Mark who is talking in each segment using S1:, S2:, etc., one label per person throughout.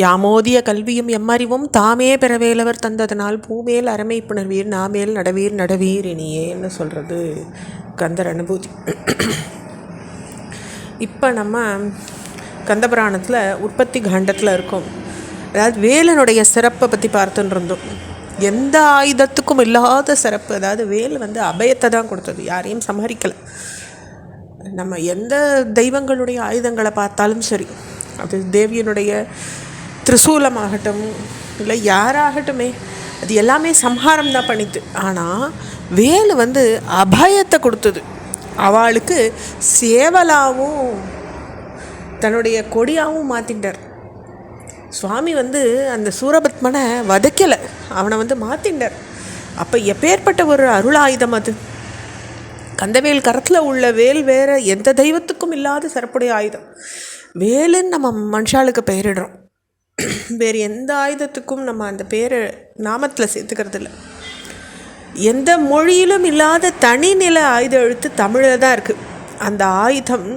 S1: யாமோதிய கல்வியும் எம்மறிவும் தாமே பெறவேலவர் தந்ததனால் பூமேல் அறமை புணர்வீர் நாமேல் நடவீர் நடவீர் இனியேன்னு சொல்கிறது கந்தர் அனுபூதி. இப்போ நம்ம கந்தபுராணத்தில் உற்பத்தி காண்டத்தில் இருக்கோம். அதாவது வேலனுடைய சிறப்பை பற்றி பார்த்துன்னு இருந்தோம். எந்த ஆயுதத்துக்கும் இல்லாத சிறப்பு. அதாவது வேல் அபயத்தை தான் கொடுத்தது, யாரையும் சம்ஹரிக்கலை. நம்ம எந்த தெய்வங்களுடைய ஆயுதங்களை பார்த்தாலும் சரி, அது தேவியனுடைய திரிசூலமாகட்டும் இல்லை யாராகட்டுமே, அது எல்லாமே சம்ஹாரம் தான் பண்ணிட்டு. ஆனால் வேல் அபயத்தை கொடுத்தது. அவளுக்கு சேவலாகவும் தன்னுடைய கொடியாகவும் மாற்றிட்டார் சுவாமி. அந்த சூரபத்மனை வதைக்கலை, அவனை மாற்றிட்டார். அப்போ எப்பேற்பட்ட ஒரு அருள் ஆயுதம் அது! கந்தவேல் கரத்தில் உள்ள வேல் வேறு எந்த தெய்வத்துக்கும் இல்லாத சிறப்புடைய ஆயுதம். வேலுன்னு நம்ம மனுஷாளுக்கு பெயரிடுறோம், வேறு எந்த ஆயுதத்துக்கும் நம்ம அந்த பேரை நாமத்தில் சேர்த்துக்கிறது இல்லை. எந்த மொழியிலும் இல்லாத தனிநிலை ஆயுத எழுத்து தமிழில் தான் இருக்குது. அந்த ஆயுதம்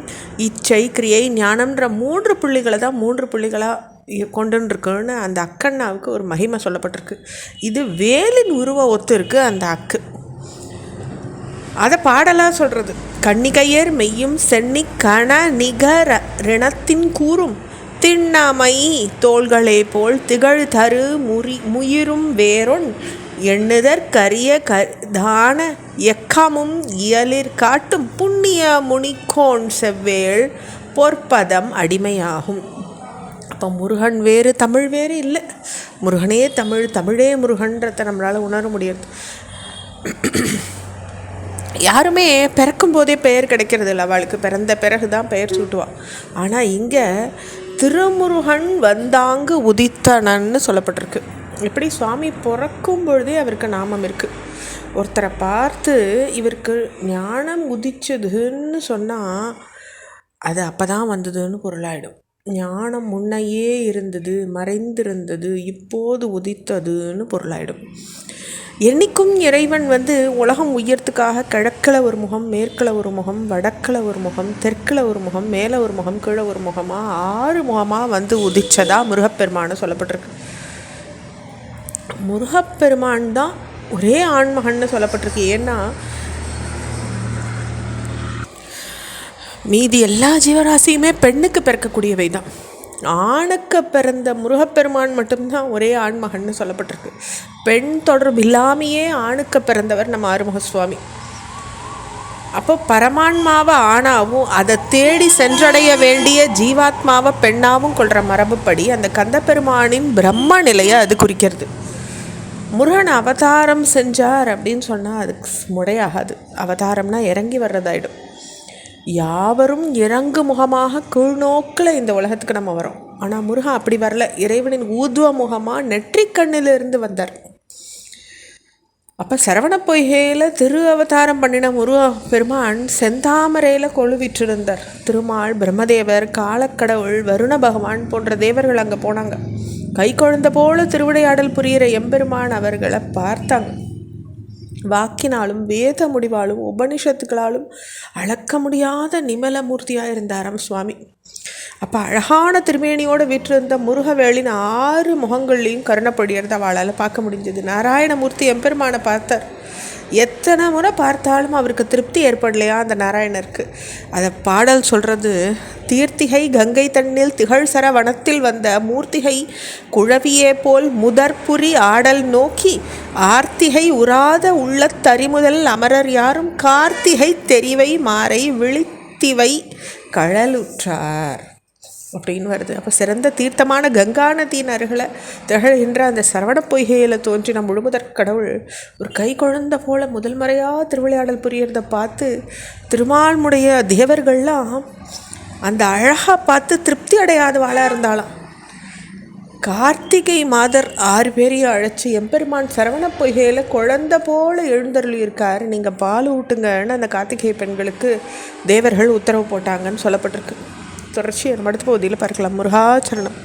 S1: இச்சை, கிரியை, ஞானம்ன்ற 3 புள்ளிகளை தான் 3 புள்ளிகளாக கொண்டுருக்குன்னு அந்த அக்கண்ணாவுக்கு ஒரு மகிமை சொல்லப்பட்டிருக்கு. இது வேலின் உருவ ஒத்து இருக்குது அந்த அக்கு. அதை பாடலாக சொல்கிறது. கண்ணிகையர் மெய்யும் சென்னி கண நிகர ரிணத்தின் கூறும் திண்ணமை தோள்களே போல் திகழ் தரு முயிரும் வேறொன் எண்ணுதற்கரிய தான எக்கமும் இயலிற் காட்டும் புண்ணிய முனிக்கோன் செவ்வேள் பொற்பதம் அடிமையாகும். அப்போ முருகன் வேறு தமிழ் வேறு இல்லை. முருகனே தமிழ், தமிழே முருகன்றதை நம்மளால் உணர முடியாது. யாருமே பிறக்கும் போதே பெயர் கிடைக்கிறது இல்லை, அவளுக்கு பிறந்த பிறகு தான் பெயர் சூட்டுவாள். ஆனால் இங்கே திருமுருகன் வந்தாங்கு உதித்தனன்னு சொல்லப்பட்டிருக்கு. இப்படி சுவாமி பிறக்கும் பொழுதே அவருக்கு நாமம் இருக்குது. ஒருத்தரை பார்த்து இவருக்கு ஞானம் உதிச்சதுன்னு சொன்னால் அது அப்போ தான் வந்ததுன்னு பொருளாயிடும். ஞானம் முன்னையே இருந்தது, மறைந்திருந்தது, இப்போது உதித்ததுன்னு பொருளாயிடும். என்னைக்கும் இறைவன் உலகம் உயர்த்துக்காக கிழக்கில் ஒரு முகம், மேற்கில் ஒரு முகம், வடக்கில் ஒரு முகம், தெற்கில் ஒரு முகம், மேலே ஒரு முகம், கீழே ஒரு முகமாக 6 முகமாக உதிச்சதா முருகப்பெருமான்னு சொல்லப்பட்டிருக்கு. முருகப்பெருமான் தான் ஒரே ஆண்மகன்னு சொல்லப்பட்டிருக்கு. ஏன்னா மீதி எல்லா ஜீவராசியுமே பெண்ணுக்கு பிறக்கக்கூடியவை தான். ஆணுக்கு பிறந்த முருகப்பெருமான் மட்டும்தான் ஒரே ஆண்மகன்னு சொல்லப்பட்டிருக்கு. பெண் தொடர்பு இல்லாமையே ஆணுக்கு பிறந்தவர் நம்ம ஆறுமுக சுவாமி. அப்போ பரமான்மாவை ஆணாவும் அதை தேடி சென்றடைய வேண்டிய ஜீவாத்மாவை பெண்ணாவும் கொள்கிற மரபுப்படி அந்த கந்தப்பெருமானின் பிரம்ம நிலையை அது குறிக்கிறது. முருகன் அவதாரம் செஞ்சார் அப்படின்னு சொன்னால் அதுக்கு முறையாகாது. அவதாரம்னா இறங்கி வர்றதாயிடும். யாவரும் இறங்கு முகமாக கீழ்நோக்கில் இந்த உலகத்துக்கு நம்ம வரோம். ஆனால் முருகன் அப்படி வரல. இறைவனின் ஊதுவ முகமாக நெற்றிக்கண்ணிலிருந்து வந்தார். அப்போ சரவண பொய்கையில் திரு அவதாரம் பண்ணின முருக பெருமான் செந்தாமரையில் கொழுவிற்றிருந்தார். திருமால், பிரம்மதேவர், காலக்கடவுள், வருண பகவான் போன்ற தேவர்கள் அங்கே போனாங்க. கை குழந்தை போல திருவிளையாடல் புரிகிற எம்பெருமான் அவர்களை பார்த்தாங்க. வாக்கினாலும் வேத முடிவாலும் உபனிஷத்துக்களாலும் அளக்க முடியாத நிமலமூர்த்தியாக இருந்தாராம் சுவாமி. அப்போ அழகான திருமேனியோடு வீற்றிருந்த முருகவேளின் 6 முகங்கள்லையும் கருணப்படியறத அவளால் பார்க்க முடிஞ்சது. நாராயணமூர்த்தி எம்பெருமானை பார்த்தார். எத்தனை முறை பார்த்தாலும் அவருக்கு திருப்தி ஏற்படலையா அந்த நாராயணருக்கு. அதை பாடல் சொல்கிறது. தீர்த்திகை கங்கை தண்ணில் திகழ் சர வனத்தில் வந்த மூர்த்திகை குழவியே போல் முதற்புரி ஆடல் நோக்கி ஆர்த்திகை உராத உள்ளத்தறிமுதல் அமரர் யாரும் கார்த்திகை தெரிவை மாறை விழித்திவை கழலுற்றார் அப்படின்னு வருது. அப்போ சிறந்த தீர்த்தமான கங்கா நதியின் அருகில் திகழ்கின்ற அந்த சரவண பொய்கையில் தோன்றின முழுமுதற் கடவுள் ஒரு கை குழந்தை போல் முதல் முறையாக திருவிளையாடல் புரியறதை பார்த்து திருமால்முடைய தேவர்கள்லாம் அந்த அழகாக பார்த்து திருப்தி அடையாதவாளாக இருந்தாலாம். கார்த்திகை மாதர் 6 பேரையும் அழைச்சி எம்பெருமான் சரவண பொய்கையில் குழந்தை போல் எழுந்தருளி இருக்கார், நீங்கள் பால் ஊட்டுங்கன்னு அந்த கார்த்திகை பெண்களுக்கு தேவர்கள் உத்தரவு போட்டாங்கன்னு சொல்லப்பட்டிருக்கு. தொடர்ச்சி நம்ம அடுத்த பகுதியில் பார்க்கலாம். முருகாச்சரணம்.